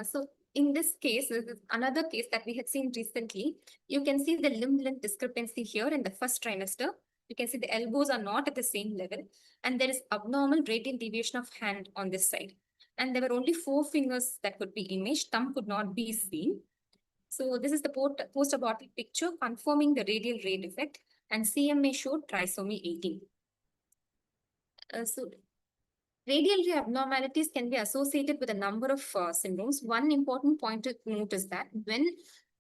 So in this case, this is another case that we had seen recently. You can see the limb length discrepancy here in the first trimester. You can see the elbows are not at the same level, and there is abnormal radial deviation of hand on this side. And there were only 4 fingers that could be imaged. Thumb could not be seen. So this is the post-abortive picture confirming the radial ray defect, and CMA showed trisomy 18. So radial ray abnormalities can be associated with a number of syndromes. One important point to note is that when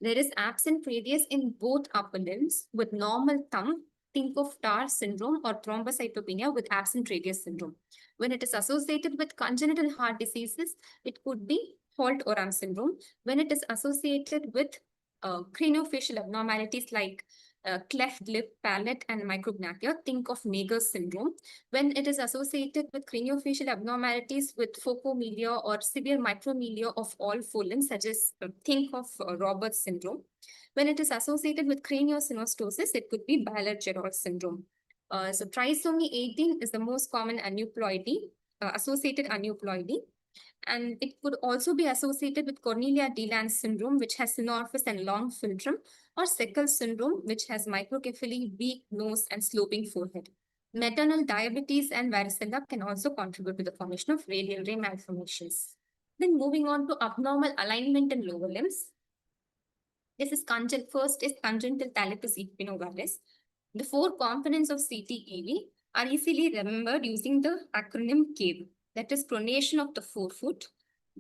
there is absent radius in both upper limbs with normal thumb, think of TAR syndrome or thrombocytopenia with absent radius syndrome. When it is associated with congenital heart diseases, it could be Holt-Oram syndrome. When it is associated with craniofacial abnormalities like cleft lip, palate, and micrognathia, think of Naegger's syndrome. When it is associated with craniofacial abnormalities with phocomelia or severe micromelia of all 4 limbs, such as think of Roberts syndrome. When it is associated with craniosynostosis, it could be Bailard-Gerold syndrome. So trisomy 18 is the most common aneuploidy, associated aneuploidy. And it could also be associated with Cornelia de Lange syndrome, which has synorphus and long philtrum, or Seckel syndrome, which has microcephaly, weak nose, and sloping forehead. Maternal diabetes and varicella can also contribute to the formation of radial ray malformations. Then moving on to abnormal alignment in lower limbs. This is first is congenital talipes equinovarus. The 4 components of CTEV are easily remembered using the acronym CAVE. That is pronation of the forefoot.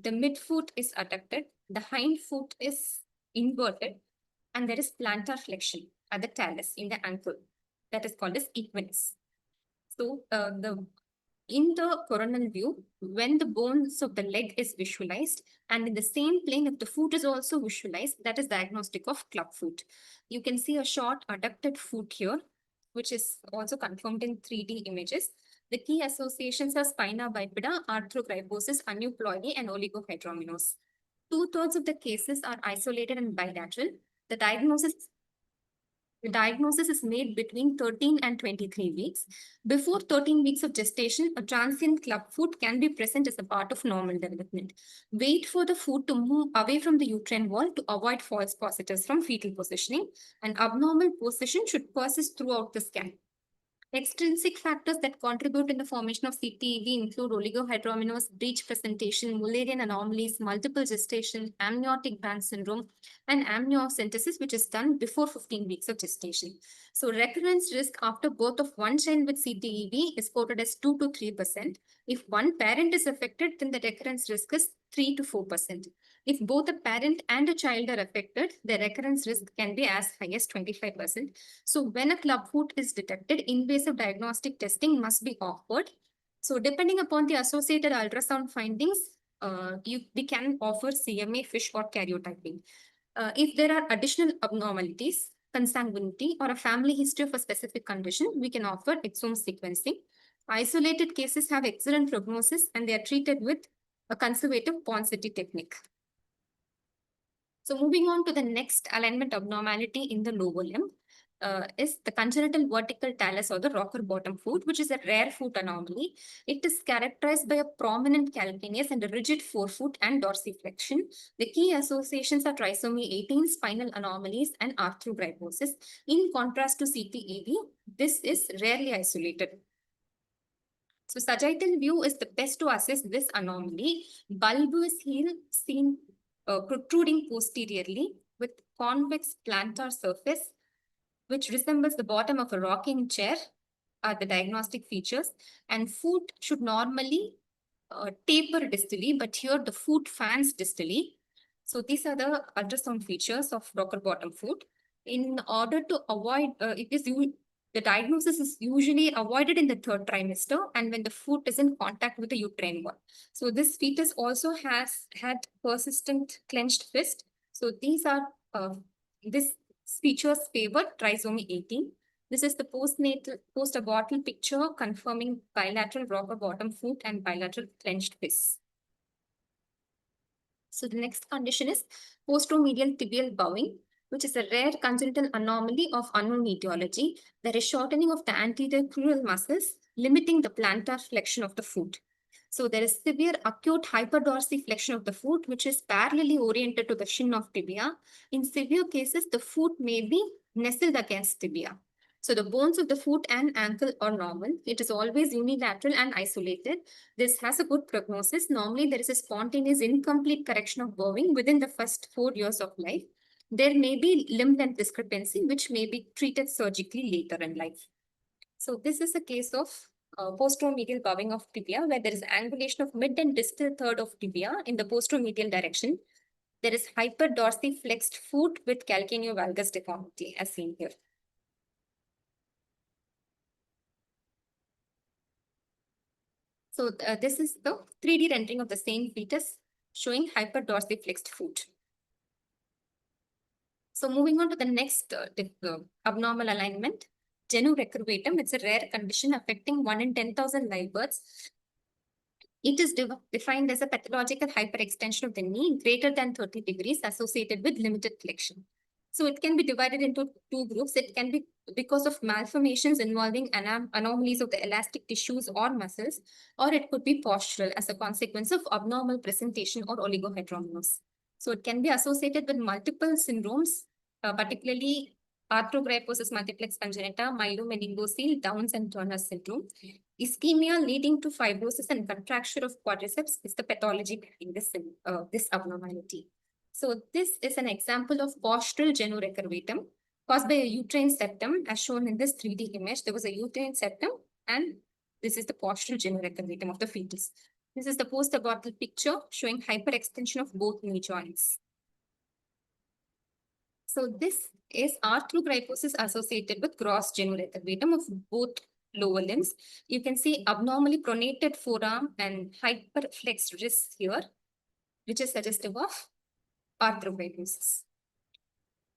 The midfoot is adducted. The hind foot is inverted. And there is plantar flexion at the talus in the ankle. That is called as equinus. So in the coronal view, when the bones of the leg is visualized, and in the same plane, if the foot is also visualized, that is diagnostic of clubfoot. You can see a short adducted foot here, which is also confirmed in 3D images. The key associations are spina bifida, arthrogryposis, aneuploidy, and oligohydramnios. 2/3 of the cases are isolated and bilateral. The diagnosis is made between 13 and 23 weeks. Before 13 weeks of gestation, a transient clubfoot can be present as a part of normal development. Wait for the foot to move away from the uterine wall to avoid false positives from fetal positioning. An abnormal position should persist throughout the scan. Extrinsic factors that contribute in the formation of CTEV include oligohydramnios, breech presentation, Mullerian anomalies, multiple gestation, amniotic band syndrome, and amniocentesis, which is done before 15 weeks of gestation. So recurrence risk after birth of one child with CTEV is quoted as 2 to 3%. If one parent is affected, then the recurrence risk is 3 to 4%. If both a parent and a child are affected, the recurrence risk can be as high as 25%. So when a clubfoot is detected, invasive diagnostic testing must be offered. So depending upon the associated ultrasound findings, we can offer CMA, FISH, or karyotyping. If there are additional abnormalities, consanguinity, or a family history of a specific condition, we can offer exome sequencing. Isolated cases have excellent prognosis and they are treated with a conservative Ponseti technique. So moving on to the next alignment abnormality in the lower limb is the congenital vertical talus or the rocker bottom foot, which is a rare foot anomaly. It is characterized by a prominent calcaneus and a rigid forefoot and dorsiflexion. The key associations are trisomy 18, spinal anomalies, and arthrogryposis. In contrast to CTEV, this is rarely isolated. So sagittal view is the best to assess this anomaly. Bulbous heel seen protruding posteriorly with convex plantar surface, which resembles the bottom of a rocking chair, are the diagnostic features. And foot should normally taper distally, but here the foot fans distally. So these are the ultrasound features of rocker bottom foot. In order to avoid, the diagnosis is usually avoided in the 3rd trimester and when the foot is in contact with the uterine wall. So this fetus also has had persistent clenched fist. So these are, this features favor trisomy 18. This is the post-abortal picture confirming bilateral rocker bottom foot and bilateral clenched fist. So the next condition is posteromedial tibial bowing, which is a rare congenital anomaly of unknown etiology. There is shortening of the anterior crural muscles, limiting the plantar flexion of the foot. So there is severe acute hyperdorsiflexion of the foot, which is parallelly oriented to the shin of tibia. In severe cases, the foot may be nestled against tibia. So the bones of the foot and ankle are normal. It is always unilateral and isolated. This has a good prognosis. Normally, there is a spontaneous incomplete correction of bowing within the first 4 years of life. There may be limb length discrepancy, which may be treated surgically later in life. So this is a case of posteromedial bowing of tibia, where there is angulation of mid and distal third of tibia in the posteromedial direction. There is hyperdorsiflexed foot with calcaneovalgus deformity, as seen here. So this is the 3D rendering of the same fetus showing hyperdorsiflexed foot. So moving on to the next abnormal alignment, genu recurvatum. It's a rare condition affecting 1 in 10,000 live births. It is defined as a pathological hyperextension of the knee greater than 30 degrees associated with limited flexion. So it can be divided into two groups. It can be because of malformations involving anomalies of the elastic tissues or muscles, or it could be postural as a consequence of abnormal presentation or oligohydramnios. So it can be associated with multiple syndromes, particularly arthrogryposis multiplex congenita, myelomeningocele, Downs and Turner syndrome. Ischemia leading to fibrosis and contracture of quadriceps is the pathology behind this abnormality. So this is an example of postural genu recurvatum caused by a uterine septum, as shown in this 3D image. There was a uterine septum, and this is the postural genu recurvatum of the fetus. This is the post-abortal picture showing hyperextension of both knee joints. So this is arthrogryposis associated with gross genu recurvatum of both lower limbs. You can see abnormally pronated forearm and hyperflexed wrists here, which is suggestive of arthrogryposis.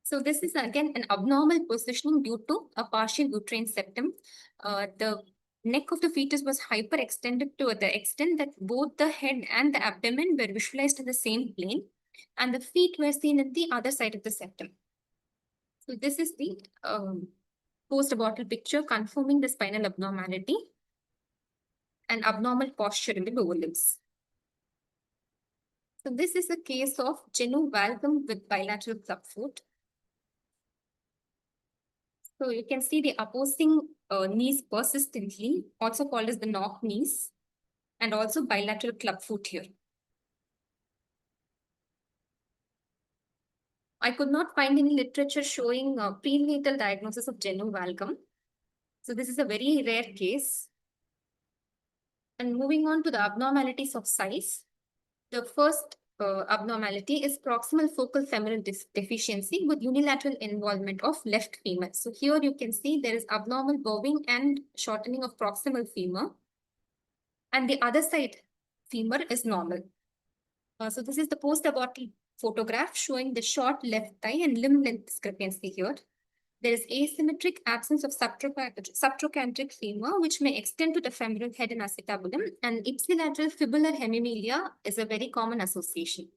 So this is again an abnormal positioning due to a partial uterine septum. The neck of the fetus was hyperextended to the extent that both the head and the abdomen were visualized in the same plane, and the feet were seen in the other side of the septum. So this is the post-abortal picture confirming the spinal abnormality and abnormal posture in the lower limbs. So this is a case of genu valgum with bilateral clubfoot. So you can see the opposing knees persistently, also called as the knock knees, and also bilateral clubfoot here. I could not find any literature showing prenatal diagnosis of genu valgum. So this is a very rare case. And moving on to the abnormalities of size. The first abnormality is proximal focal femoral deficiency with unilateral involvement of left femur. So here you can see there is abnormal bowing and shortening of proximal femur, and the other side femur is normal. So this is the post-abortal photograph showing the short left thigh and limb length discrepancy here. There is asymmetric absence of subtrochanteric femur, which may extend to the femoral head and acetabulum, and ipsilateral fibular hemimelia is a very common association.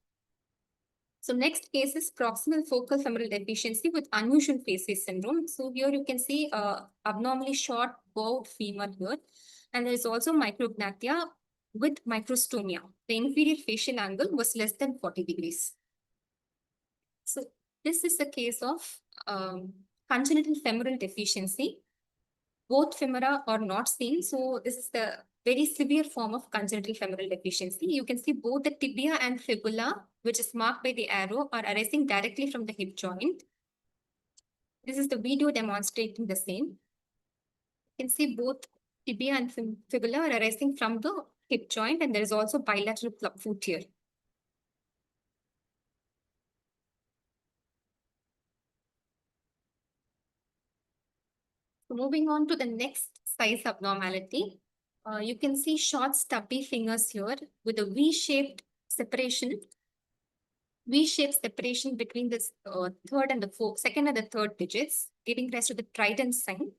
So next case is proximal focal femoral deficiency with unusual facies syndrome. So here you can see abnormally short bowed femur here, and there is also micrognathia with microstomia. The inferior facial angle was less than 40 degrees. So this is a case of congenital femoral deficiency. Both femora are not seen. So this is the very severe form of congenital femoral deficiency. You can see both the tibia and fibula, which is marked by the arrow, are arising directly from the hip joint. This is the video demonstrating the same. You can see both tibia and fibula are arising from the hip joint, and there is also bilateral clubfoot here. So moving on to the next size abnormality, you can see short stubby fingers here with a V-shaped separation between the second and the third digits, giving rise to the trident sign.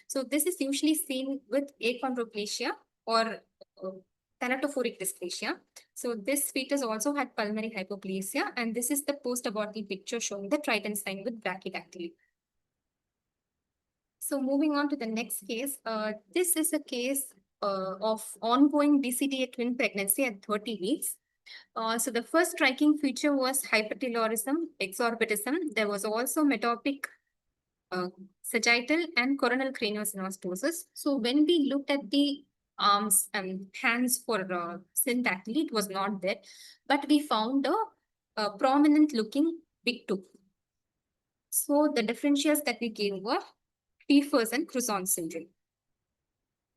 So this is usually seen with achondroplasia or thanatophoric dysplasia. So this fetus also had pulmonary hypoplasia, and this is the post-abortal picture showing the trident sign with brachydactyly. So moving on to the next case, this is a case of ongoing DCTA twin pregnancy at 30 weeks. So the first striking feature was hypertelorism, exorbitism. There was also metopic, sagittal, and coronal craniosynostosis. So when we looked at the arms and hands for syndactyly, it was not there, but we found a prominent looking big tooth. So the differentials that we gave were Pfeiffer's and Crouzon syndrome.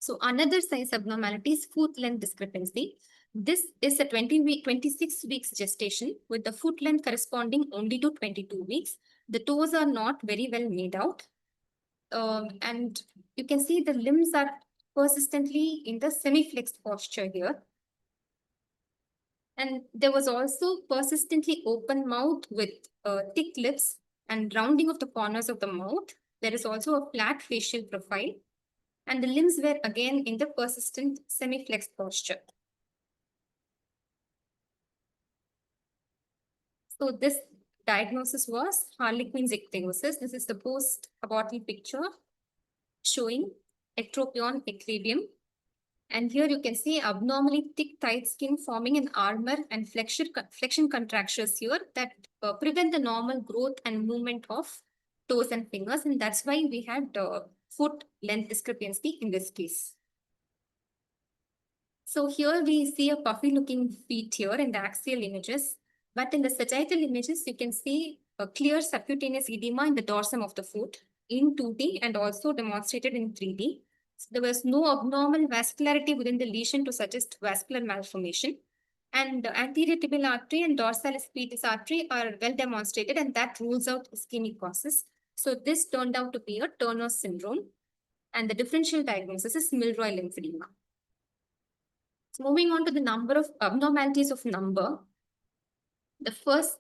So another size abnormality is foot length discrepancy. This is a 26 weeks gestation with the foot length corresponding only to 22 weeks. The toes are not very well made out. And you can see the limbs are persistently in the semi-flexed posture here. And there was also persistently open mouth with thick lips and rounding of the corners of the mouth. There is also a flat facial profile. And the limbs were again in the persistent semi-flexed posture. So this diagnosis was Harlequin's ichthyosis. This is the post-abortal picture showing ectropion eclabium. And here you can see abnormally thick, tight skin forming an armor and flexion contractures here that prevent the normal growth and movement of toes and fingers. And that's why we had foot length discrepancy in this case. So here we see a puffy looking feet here in the axial images, but in the sagittal images, you can see a clear subcutaneous edema in the dorsum of the foot in 2D and also demonstrated in 3D. So there was no abnormal vascularity within the lesion to suggest vascular malformation. And the anterior tibial artery and dorsalis pedis artery are well demonstrated, and that rules out ischemic causes. So this turned out to be a Turner syndrome, and the differential diagnosis is Milroy lymphedema. So moving on to the number of abnormalities of number, the first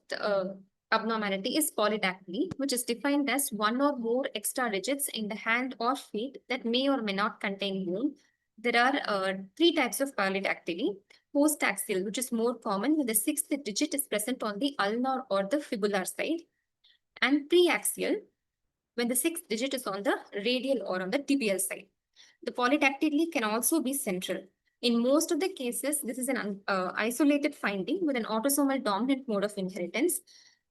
abnormality is polydactyly, which is defined as one or more extra digits in the hand or feet that may or may not contain bone. There are three types of polydactyly. Postaxial, which is more common, when the sixth digit is present on the ulnar or the fibular side, and preaxial, when the sixth digit is on the radial or on the tibial side. The polydactyly can also be central. In most of the cases, this is an isolated finding with an autosomal dominant mode of inheritance.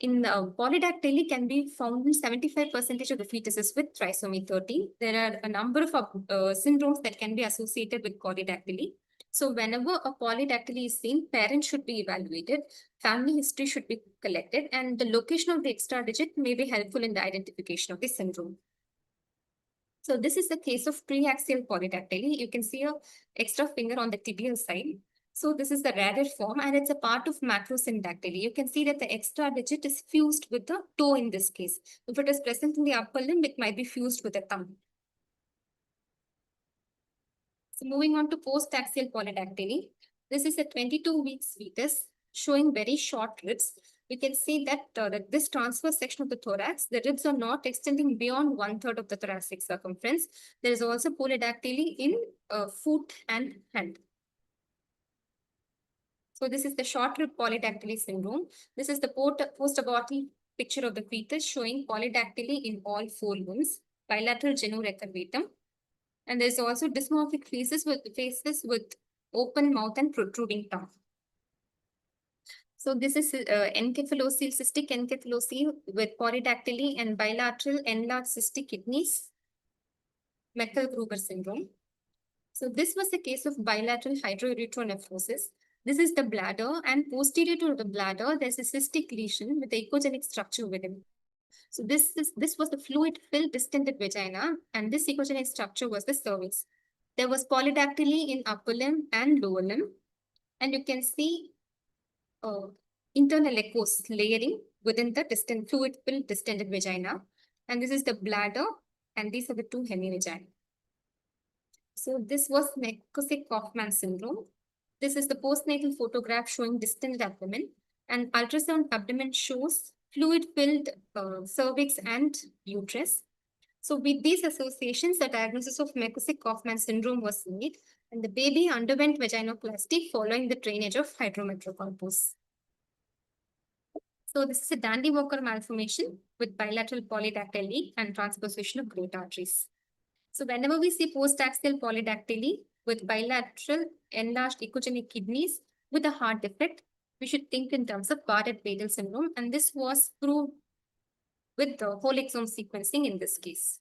In polydactyly can be found in 75% of the fetuses with trisomy 30. There are a number of syndromes that can be associated with polydactyly. So whenever a polydactyly is seen, parents should be evaluated, family history should be collected, and the location of the extra digit may be helpful in the identification of the syndrome. So this is the case of preaxial polydactyly. You can see a extra finger on the tibial side. So this is the rarer form, and it's a part of macrosyndactyly. You can see that the extra digit is fused with the toe in this case. If it is present in the upper limb, it might be fused with the thumb. So moving on to postaxial polydactyly. This is a 22 weeks fetus showing very short ribs. You can see that this transverse section of the thorax, the ribs are not extending beyond 1/3 of the thoracic circumference. There is also polydactyly in foot and hand. So this is the short rib polydactyly syndrome. This is the post-abortal picture of the fetus showing polydactyly in all four limbs, bilateral genu recurvatum. And there's also dysmorphic faces with open mouth and protruding tongue. So this is encephalocele, cystic encephalocele with polydactyly and bilateral enlarged cystic kidneys, Meckel-Kruger syndrome. So this was the case of bilateral hydroerythronephrosis. This is the bladder, and posterior to the bladder, there's a cystic lesion with the echogenic structure within. So this was the fluid-filled distended vagina, and this echogenic structure was the cervix. There was polydactyly in upper limb and lower limb, and you can see internal echoes layering within the fluid-filled distended vagina. And this is the bladder, and these are the two hemivagina. So this was McKusick-Kaufman syndrome. This is the postnatal photograph showing distended abdomen, and ultrasound abdomen shows fluid-filled cervix and uterus. So with these associations, the diagnosis of McKusick-Kaufman syndrome was made, and the baby underwent vaginoplasty following the drainage of hydrometrocorpus. So this is a Dandy-Walker malformation with bilateral polydactyly and transposition of great arteries. So whenever we see postaxial polydactyly, with bilateral enlarged echogenic kidneys with a heart defect, we should think in terms of Barrett-Weddell syndrome, and this was proved with the whole exome sequencing in this case.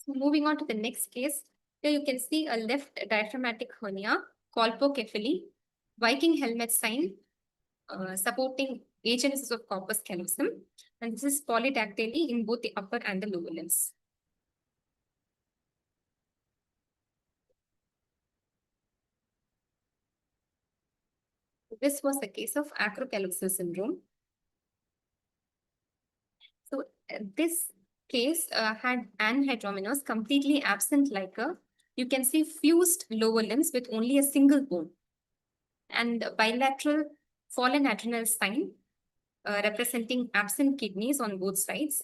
So moving on to the next case, here you can see a left diaphragmatic hernia, colpocephaly, Viking helmet sign, supporting agenesis of corpus callosum, and this is polydactyly in both the upper and the lower limbs. This was a case of acrocallosal syndrome. So this case had anhydromenos completely absent like a, you can see fused lower limbs with only a single bone and bilateral fallen adrenal sign representing absent kidneys on both sides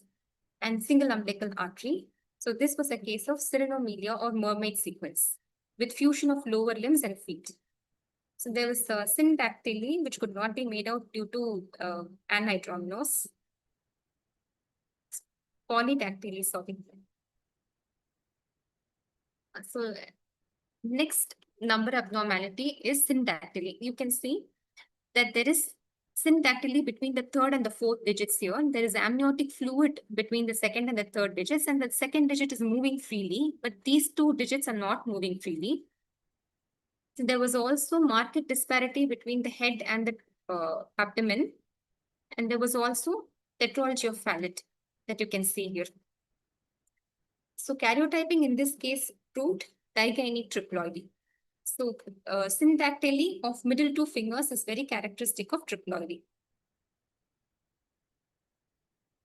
and single umbilical artery. So this was a case of sirenomelia or mermaid sequence with fusion of lower limbs and feet. So there was syndactyly, which could not be made out due to anhydromenos. Polydactyly, sorry. So next number abnormality is syndactyly. You can see that there is syndactyly between the third and the fourth digits here. There is amniotic fluid between the second and the third digits, and the second digit is moving freely, but these two digits are not moving freely. So there was also marked disparity between the head and the abdomen, and there was also tetralogy of Fallot that you can see here. So karyotyping in this case proved digynic triploidy. So syndactyly of middle two fingers is very characteristic of triploidy.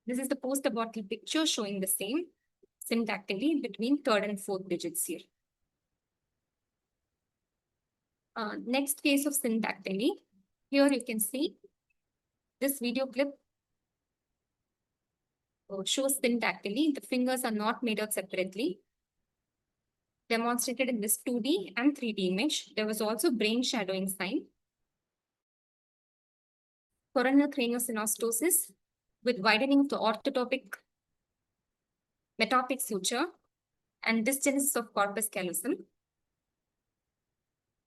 This is the post-abortal picture showing the same syndactyly between third and fourth digits here. Next case of syndactyly. Here you can see this video clip shows syndactyly. The fingers are not made out separately. Demonstrated in this 2D and 3D image. There was also brain shadowing sign. Coronal craniosynostosis with widening of the orthotopic metopic suture and dysgenesis of corpus callosum.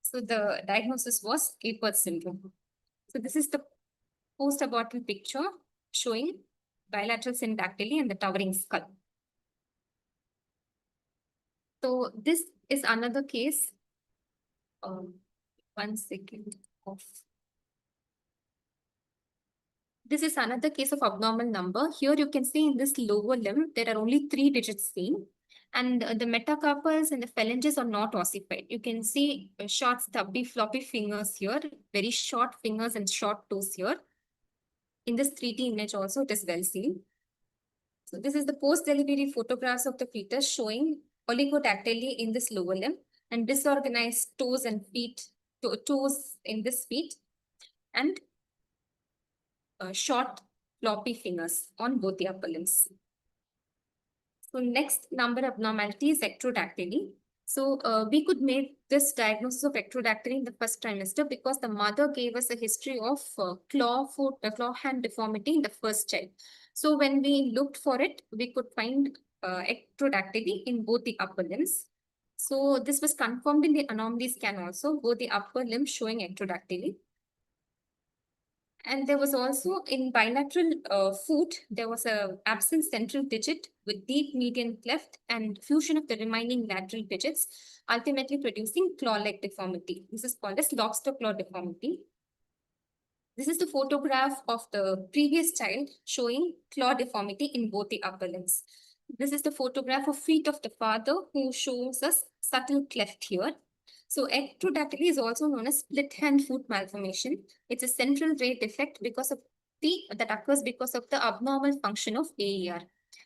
So the diagnosis was Apert syndrome. So this is the post-abortal picture showing bilateral syndactyly and the towering skull. So this is another case. 1 second of. This is another case of abnormal number. Here you can see in this lower limb, there are only 3 digits seen. And the metacarpals and the phalanges are not ossified. You can see short, stubby, floppy fingers here, very short fingers and short toes here. In this 3D image also, it is well seen. So this is the post-delivery photographs of the fetus showing oligodactyly in this lower limb and disorganized toes and feet, toes in this feet, and short floppy fingers on both the upper limbs. So next number abnormality is ectrodactyly. So we could make this diagnosis of ectrodactyly in the first trimester because the mother gave us a history of claw hand deformity in the first child. So when we looked for it, we could find ectrodactyly in both the upper limbs. So this was confirmed in the anomaly scan also, both the upper limbs showing ectrodactyly. And there was also in bilateral foot, there was a absent central digit with deep median cleft and fusion of the remaining lateral digits, ultimately producing claw-like deformity. This is called as lobster claw deformity. This is the photograph of the previous child showing claw deformity in both the upper limbs. This is the photograph of feet of the father who shows us subtle cleft here. So ectrodactyly is also known as split hand foot malformation. It's a central ray defect because of that occurs because of the abnormal function of AER.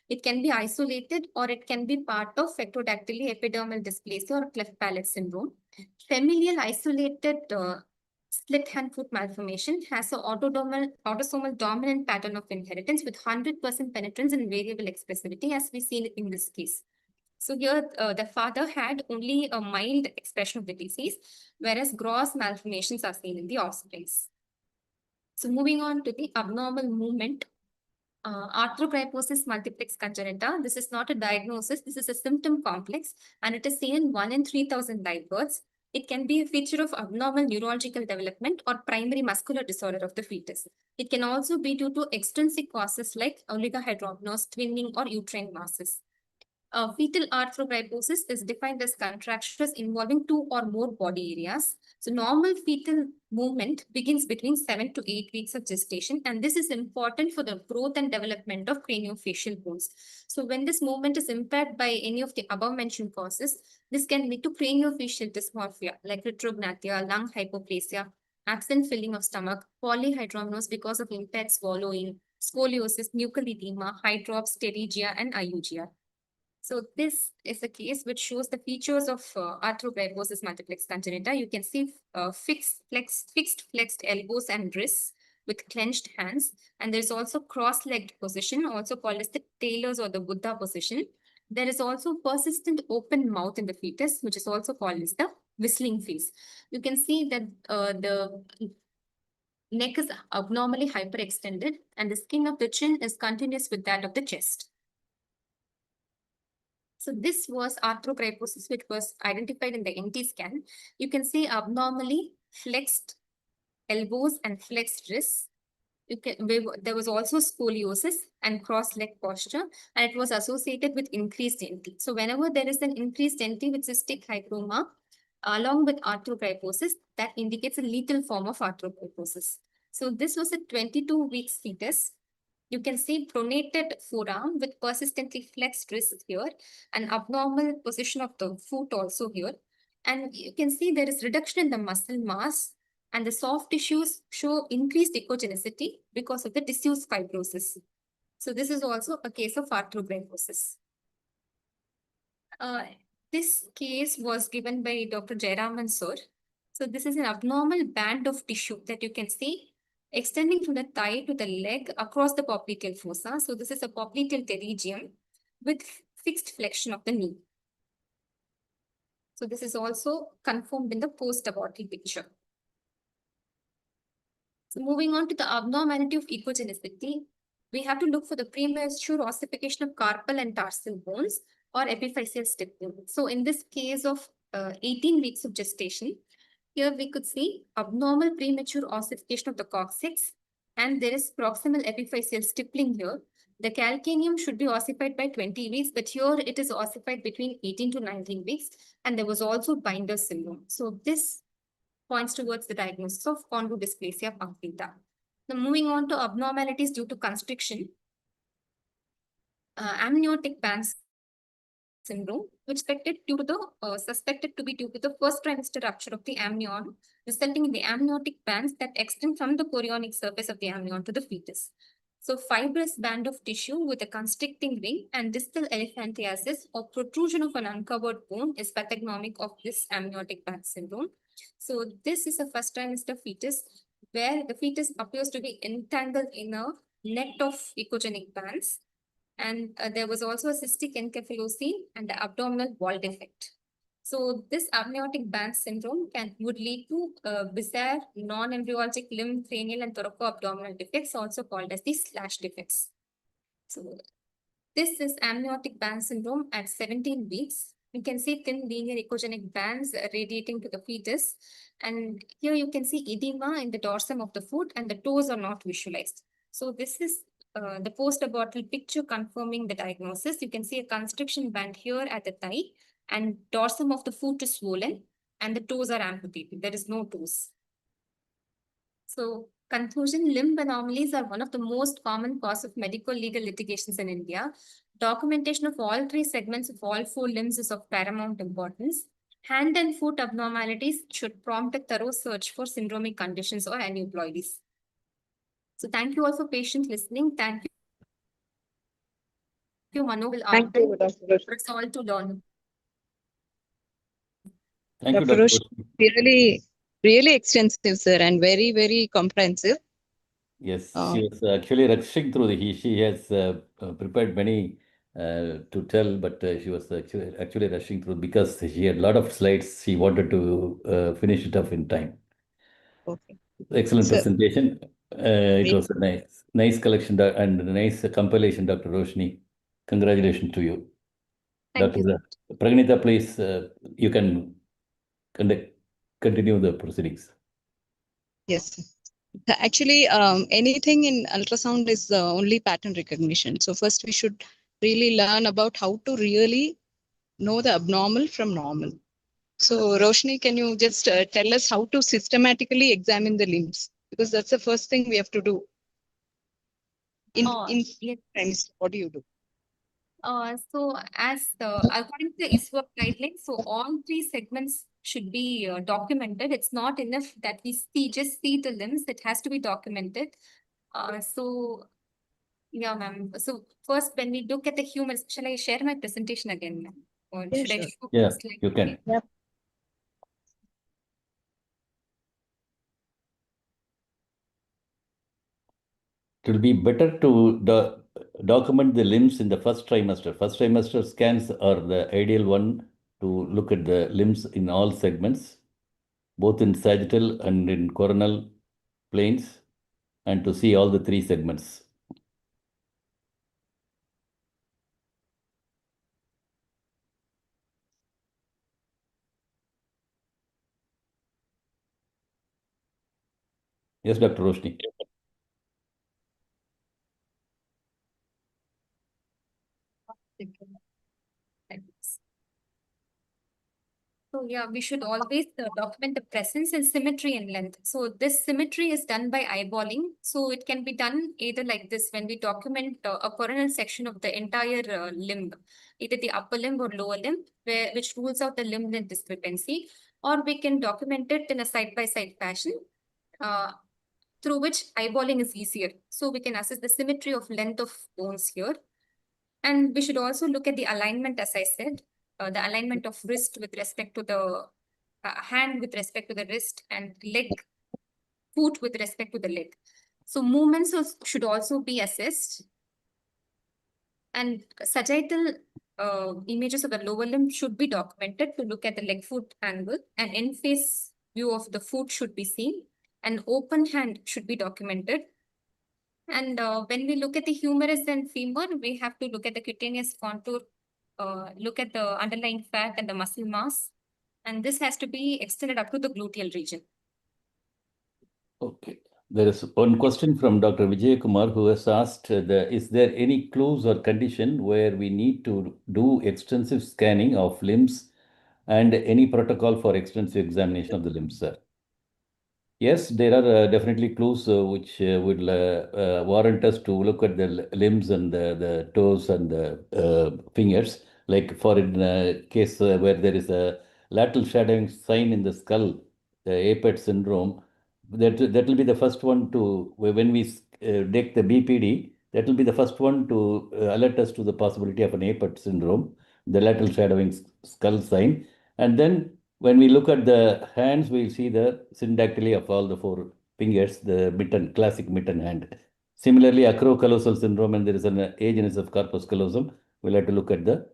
It can be isolated or it can be part of ectrodactyly epidermal dysplasia or cleft palate syndrome. Familial isolated split hand foot malformation has an autosomal dominant pattern of inheritance with 100% penetrance and variable expressivity as we see in this case. So here, the father had only a mild expression of the disease, whereas gross malformations are seen in the offsprings. So moving on to the abnormal movement Arthrogryposis multiplex congenita. This is not a diagnosis. This is a symptom complex, and it is seen in 1 in 3,000 live births. It can be a feature of abnormal neurological development or primary muscular disorder of the fetus. It can also be due to extrinsic causes like oligohydramnios, twinning, or uterine masses. Fetal arthrogryposis is defined as contractures involving two or more body areas. So normal fetal movement begins between 7 to 8 weeks of gestation, and this is important for the growth and development of craniofacial bones. So when this movement is impaired by any of the above mentioned causes, this can lead to craniofacial dysmorphia like retrognathia, lung hypoplasia, absent filling of stomach, polyhydramnios because of impaired swallowing, scoliosis, nuchal edema, hydrops, pterygia, and iuga. So this is a case which shows the features of arthrogryposis multiplex congenita. You can see fixed flexed elbows and wrists with clenched hands. And there's also cross-legged position, also called as the Taylor's or the Buddha position. There is also persistent open mouth in the fetus, which is also called as the whistling face. You can see that the neck is abnormally hyperextended and the skin of the chin is continuous with that of the chest. So this was arthrogryposis, which was identified in the NT scan. You can see abnormally flexed elbows and flexed wrists. There was also scoliosis and cross-leg posture, and it was associated with increased NT. So whenever there is an increased NT with cystic hygroma, along with arthrogryposis, that indicates a lethal form of arthrogryposis. So this was a 22-week fetus. You can see pronated forearm with persistently flexed wrist here, an abnormal position of the foot also here. And you can see there is reduction in the muscle mass and the soft tissues show increased echogenicity because of the diffuse fibrosis. So this is also a case of arthrogryposis. This case was given by Dr. Jayaraman sir. So this is an abnormal band of tissue that you can see extending from the thigh to the leg across the popliteal fossa. So this is a popliteal pterygium with fixed flexion of the knee. So this is also confirmed in the post-abortal picture. So moving on to the abnormality of echogenicity, we have to look for the premature ossification of carpal and tarsal bones or epiphyseal stiffening. So in this case of 18 weeks of gestation, here we could see abnormal premature ossification of the coccyx, and there is proximal epiphyseal stippling here. The calcaneum should be ossified by 20 weeks, but here it is ossified between 18 to 19 weeks, and there was also binder syndrome. So this points towards the diagnosis of chondrodysplasia punctata. Now moving on to abnormalities due to constriction, amniotic band syndrome, which suspected to be due to the first trimester rupture of the amnion, resulting in the amniotic bands that extend from the chorionic surface of the amnion to the fetus. So fibrous band of tissue with a constricting ring and distal elephantiasis or protrusion of an uncovered bone is pathognomic of this amniotic band syndrome. So this is a first trimester fetus where the fetus appears to be entangled in a net of echogenic bands. And there was also a cystic encephalocele and the abdominal wall defect. So this amniotic band syndrome would lead to bizarre non-embryologic limb, cranial, and thoracoabdominal defects, also called as the slash defects. So this is amniotic band syndrome at 17 weeks. You can see thin linear echogenic bands radiating to the fetus. And here you can see edema in the dorsum of the foot and the toes are not visualized. So this is the post-abortal picture confirming the diagnosis. You can see a constriction band here at the thigh and dorsum of the foot is swollen and the toes are amputated. There is no toes. So conclusion, limb anomalies are one of the most common cause of medical legal litigations in India. Documentation of all three segments of all four limbs is of paramount importance. Hand and foot abnormalities should prompt a thorough search for syndromic conditions or aneuploidies. So thank you all for patient listening. Thank you, Manu. Will Thank you, Dr. Roshi. It's all to learn. Thank you, Dr. Dr. Roshi, Roshi. really extensive, sir, and very, very comprehensive. Yes, Uh, she was actually rushing through she has prepared many to tell, but she was actually rushing through because she had a lot of slides. She wanted to finish it off in time. okay. Excellent So, presentation. It was a nice collection and a nice compilation, Dr. Roshni. Congratulations to you. Thank you. Dr. Pragnita, please, you can continue the proceedings. Yes. Actually, anything in ultrasound is only pattern recognition. So first we should really learn about how to really know the abnormal from normal. So Roshni, can you just tell us how to systematically examine the limbs? Because that's the first thing we have to do. In Yes. times, what do you do? So as according to the ISWAP guidelines, so all three segments should be documented. It's not enough that we just see the limbs. It has to be documented. So yeah, ma'am. So first, when we look at the humans, shall I share my presentation again, ma'am? Or Yeah, should I sure. show Yeah, slide you can. again? Yep. It will be better to document the limbs in the first trimester. First trimester scans are the ideal one to look at the limbs in all segments, both in sagittal and in coronal planes, and to see all the three segments. Yes, Dr. Roshni. Thanks. So yeah, we should always document the presence and symmetry in length. So this symmetry is done by eyeballing. So it can be done either like this when we document a coronal section of the entire limb, either the upper limb or lower limb, which rules out the limb length discrepancy, or we can document it in a side-by-side fashion, uh, through which eyeballing is easier. So we can assess the symmetry of length of bones here. And we should also look at the alignment, as I said, the alignment of wrist with respect to the hand with respect to the wrist, and leg, foot with respect to the leg. So movements should also be assessed. And sagittal images of the lower limb should be documented to look at the leg foot angle, and in face view of the foot should be seen. An open hand should be documented. And when we look at the humerus and femur, we have to look at the cutaneous contour, look at the underlying fat and the muscle mass. And this has to be extended up to the gluteal region. Okay. There is one question from Dr. Vijay Kumar who has asked, is there any clues or condition where we need to do extensive scanning of limbs and any protocol for extensive examination of the limbs, sir? Yes, there are definitely clues which would warrant us to look at the limbs and the toes and the fingers. Like for in a case where there is a lateral shadowing sign in the skull, the APET syndrome, that will be the first one to, when we take the BPD, that will be the first one to alert us to the possibility of an APET syndrome, the lateral shadowing skull sign. And then when we look at the hands, we'll see the syndactyly of all the four fingers, the mitten, classic mitten hand. Similarly, acrocallosal syndrome, and there is an agenesis of corpus callosum, we'll have to look at the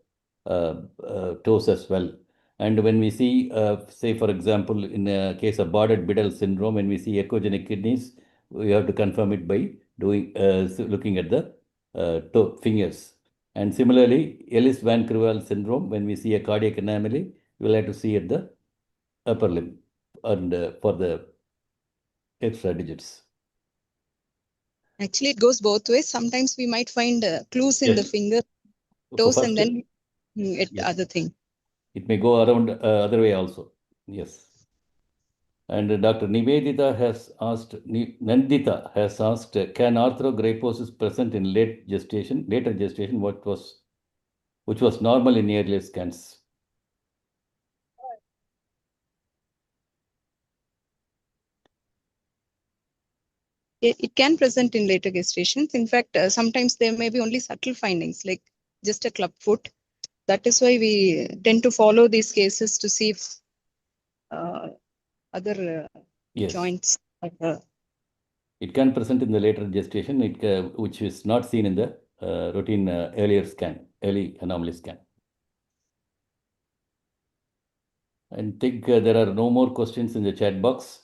toes as well. And when we see, say, for example, in a case of Bardet Biddle syndrome, when we see echogenic kidneys, we have to confirm it by doing looking at the toe fingers. And similarly, Ellis Van Creveld syndrome, when we see a cardiac anomaly, you will have to see at the upper limb and for the extra digits. Actually, it goes both ways. Sometimes we might find clues in the Yes. finger, So toes, first, and then it yes, other thing. it may go around other way also. Yes. And Dr. Nivedita has asked, Nandita has asked, can arthrogryposis present in later gestation, which was normal in earlier scans? It can present in later gestations. In fact, sometimes there may be only subtle findings, like just a club foot. That is why we tend to follow these cases to see if other Yes. joints are. It can present in the later gestation, which is not seen in the routine early anomaly scan. I think there are no more questions in the chat box.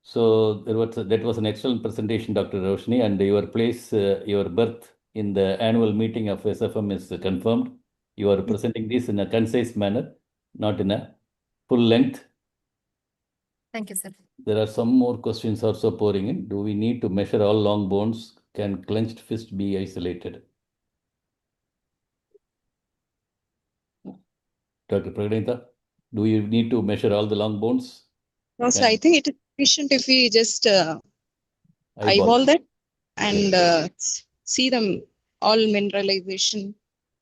So that was an excellent presentation, Dr. Roshni, and your place, your birth in the annual meeting of SFM is confirmed. You are presenting this in a concise manner, not in a full length. Thank you, sir. There are some more questions also pouring in. Do we need to measure all long bones? Can clenched fist be isolated? Dr. Praganitha, do you need to measure all the long bones? No, so I think it is sufficient if we just eyeball that and see them all mineralization,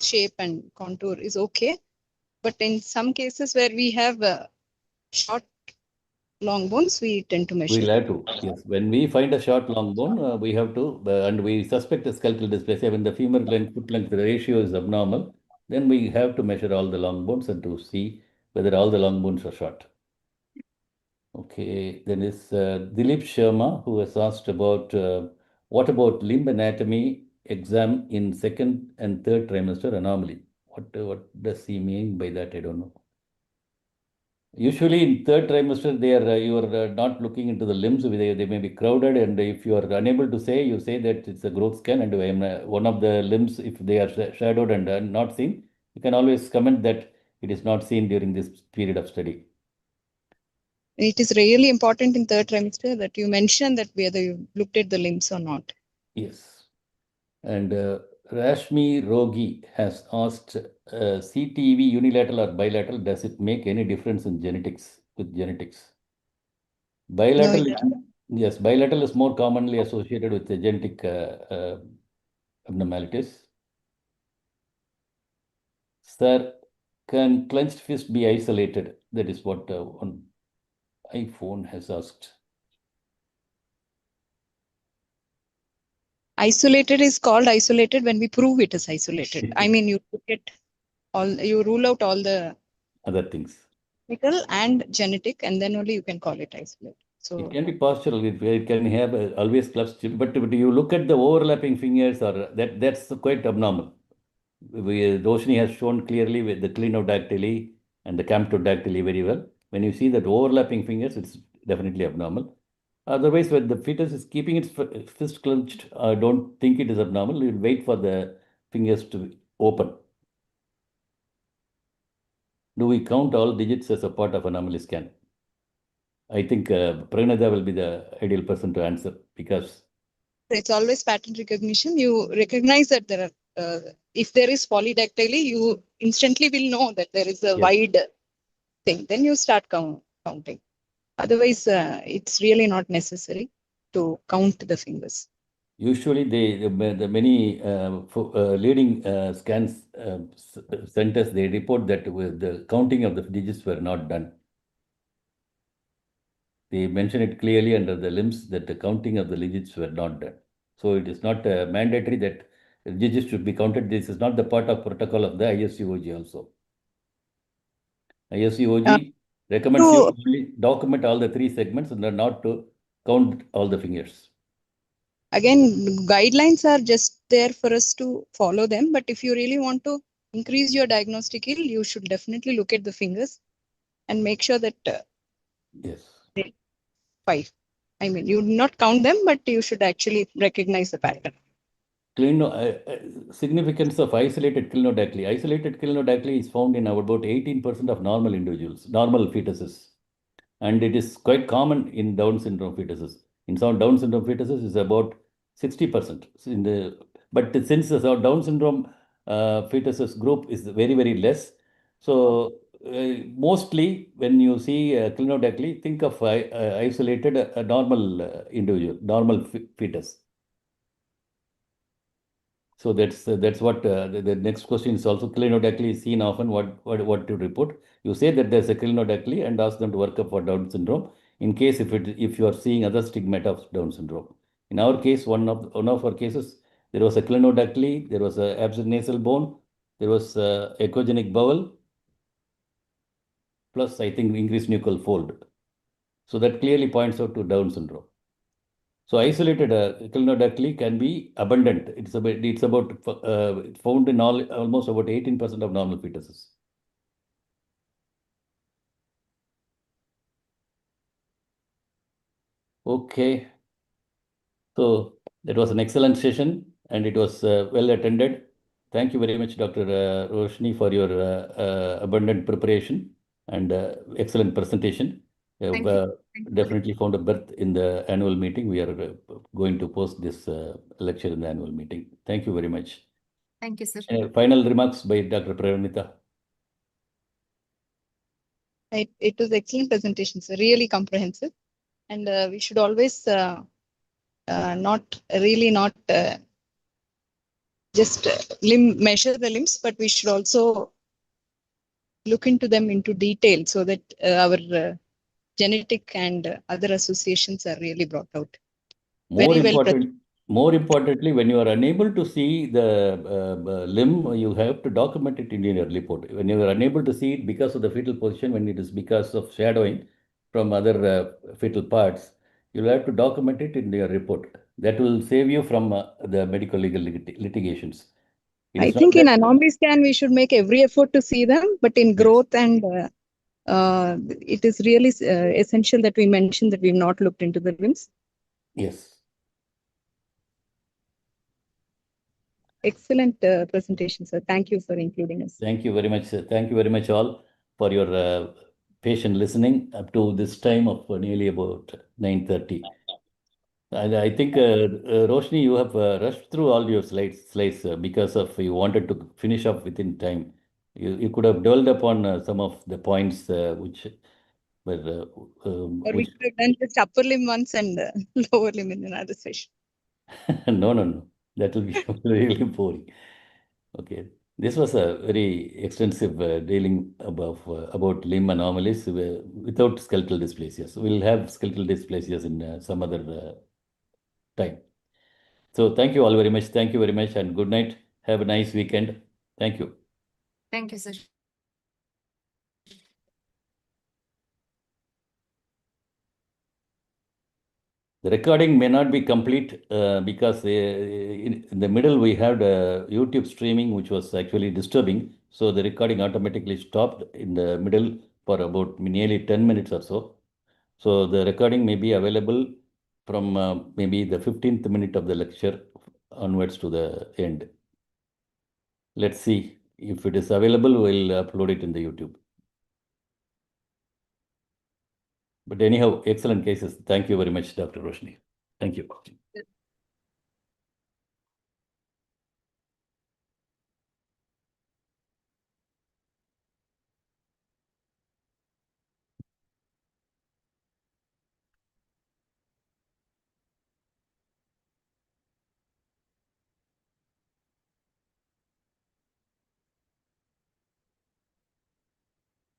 shape and contour is okay. But in some cases where we have short long bones, we tend to measure. We'll have to, yes. When we find a short long bone, we have to, and we suspect a skeletal dysplasia, when the femur length, foot length ratio is abnormal, then we have to measure all the long bones and to see whether all the long bones are short. Okay, then is Dilip Sharma, who has asked about what about limb anatomy exam in second and third trimester anomaly? What does he mean by that? I don't know. Usually in third trimester, you are not looking into the limbs. They may be crowded, and if you are unable to say, you say that it's a growth scan, and one of the limbs, if they are shadowed and not seen, you can always comment that it is not seen during this period of study. It is really important in third trimester that you mention that whether you looked at the limbs or not. Yes. And Rashmi Rogi has asked, CTV unilateral or bilateral, does it make any difference in genetics, with genetics? Bilateral, yes, bilateral is more commonly associated with the genetic abnormalities. Sir, can clenched fist be isolated? That is what one iPhone has asked. Isolated is called isolated when we prove it is isolated. I mean, you look at all, you rule out all the other things, technical and genetic, and then only you can call it isolated. So it can be postural. It can have always clustered, but you look at the overlapping fingers, or that's quite abnormal. Roshni has shown clearly with the clinodactyly and the camptodactyly very well. When you see that overlapping fingers, it's definitely abnormal. Otherwise, when the fetus is keeping its fist clenched, I don't think it is abnormal. You'll wait for the fingers to open. Do we count all digits as a part of anomaly scan? I think Pranada will be the ideal person to answer, because it's always pattern recognition. You recognize that there are, if there is polydactyly, you instantly will know that there is a wide thing. Then you start counting. Otherwise, it's really not necessary to count the fingers. usually the many leading scans centers, they report that with the counting of the digits were not done. They mention it clearly under the limbs that the counting of the digits were not done. So it is not mandatory that digits should be counted. This is not the part of protocol of the ISUOG also. ISUOG recommends you to only document all the 3 segments and not to count all the fingers. Again, guidelines are just there for us to follow them. But if you really want to increase your diagnostic yield, you should definitely look at the fingers and make sure that yes, 5. I mean, you not count them, but you should actually recognize the pattern. Significance of isolated clinodactyly. Isolated clinodactyly is found in about 18% of normal individuals, normal fetuses. And it is quite common in Down syndrome fetuses. In some Down syndrome fetuses, is about 60%. But since the Down syndrome fetuses group is very, very less, so mostly when you see clinodactyly, think of isolated normal individual, normal fetus. So that's what the next question is also. Clinodactyly is seen often. What to report? You say that there's a clinodactyly and ask them to work up for Down syndrome in case if you are seeing other stigmata of Down syndrome. In our case, one of our cases, there was a clinodactyly, there was a absent nasal bone, there was a echogenic bowel, plus I think increased nuchal fold. So that clearly points out to Down syndrome. So isolated clinodactyly can be abundant. It's about found in almost about 18% of normal fetuses. Okay. So that was an excellent session and it was well attended. Thank you very much, Dr. Roshni, for your abundant preparation and excellent presentation. Thank you. Thank you. Definitely found a berth in the annual meeting. We are going to post this lecture in the annual meeting. Thank you very much. Thank you, sir. Final remarks by Dr. Pravanita. It was excellent presentation, so really comprehensive. And we should always not just measure the limbs, but we should also look into them into detail so that our genetic and other associations are really brought out. Very well. More importantly, when you are unable to see the limb, you have to document it in your report. When you are unable to see it because of the fetal position, when it is because of shadowing from other fetal parts, you'll have to document it in your report. That will save you from the medical legal litigations. I think in anomaly scan, we should make every effort to see them, but in growth and it is really essential that we mention that we've not looked into the limbs. Yes. Excellent presentation, sir. Thank you for including us. Thank you very much, sir. Thank you very much all for your patient listening up to this time of nearly about 9:30. I think, Roshni, you have rushed through all your slides because of you wanted to finish up within time. You could have dwelled upon some of the points which were Or we should have done just upper limb once and lower limb in another session. no. That will be really boring. Okay. This was a very extensive dealing about limb anomalies without skeletal dysplasias. So we'll have skeletal dysplasias in some other time. So thank you all very much. Thank you very much and good night. Have a nice weekend. Thank you. Thank you, sir. The recording may not be complete because in the middle we had YouTube streaming, which was actually disturbing. So the recording automatically stopped in the middle for about nearly 10 minutes or so. So the recording may be available from maybe the 15th minute of the lecture onwards to the end. Let's see if it is available, we'll upload it in the YouTube. But anyhow, excellent cases. Thank you very much, Dr. Roshni. Thank you.